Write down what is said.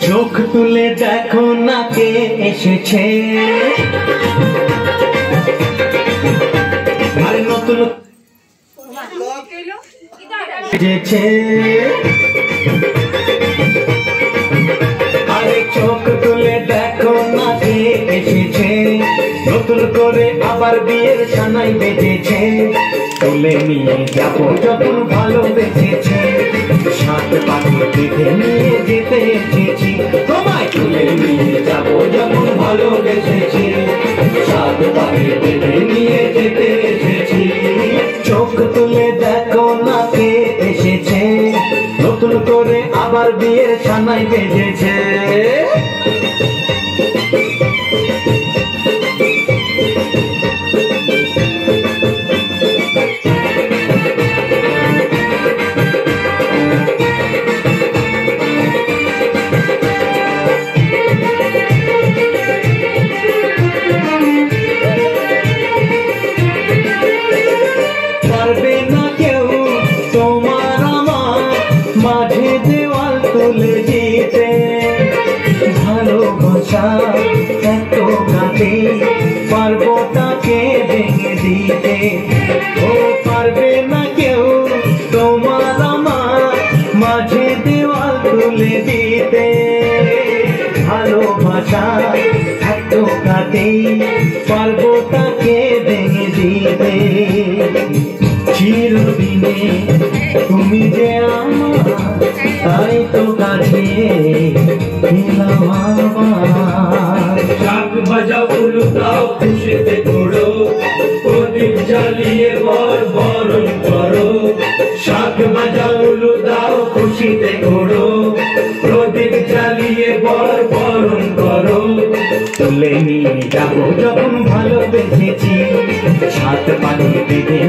চোখ তুলে দেখো না কে এসেছে, আরে নতুন এসেছে। আরে চোখ তুলে দেখো না কে এসেছে, নতুন করে আবার বিয়ের সানাই বেজেছে। তুলে নিয়ে যাবো যখন ভালোবেসেছে, সাত পাখি বেঁধে নিয়ে যেতে এসেছি। তোমায় তুলে নিয়ে যাবো যখন ভালোবেসেছি, সাত পাখি বেঁধে নিয়ে যেতে এসেছি। চোখ তুলে দেখো না কে এসেছে, নতুন করে আবার বিয়ের সানাই বেজেছে। পারবে না কেউ তোমার আমার মাঝে দেওয়াল তুলে দিতে, ভালোবাসা এত কাটে পারবো তাকে ভেঙে দিতে। ও পারবে না কেউ তোমার আমার মাঝে দেওয়াল তুলে দিতে, ভালোবাসা এত কাটে পারবো তাকে ভেঙে দিতে। চিরদিনে তুমি যে আমার, তাই তো কাছে এলাম আমার। শাক বাজাও উলুদাও খুশিতে ঘোড়ো, প্রদীপ জ্বালিয়ে বর বরণ করো। শাক বাজাও উলুদাও খুশিতে ঘোড়ো, প্রদীপ জ্বালিয়ে বর বরণ করো। তুলে নিয়ে যাবো যখন ভালোবেসেছি, সাত পাখি বেঁধে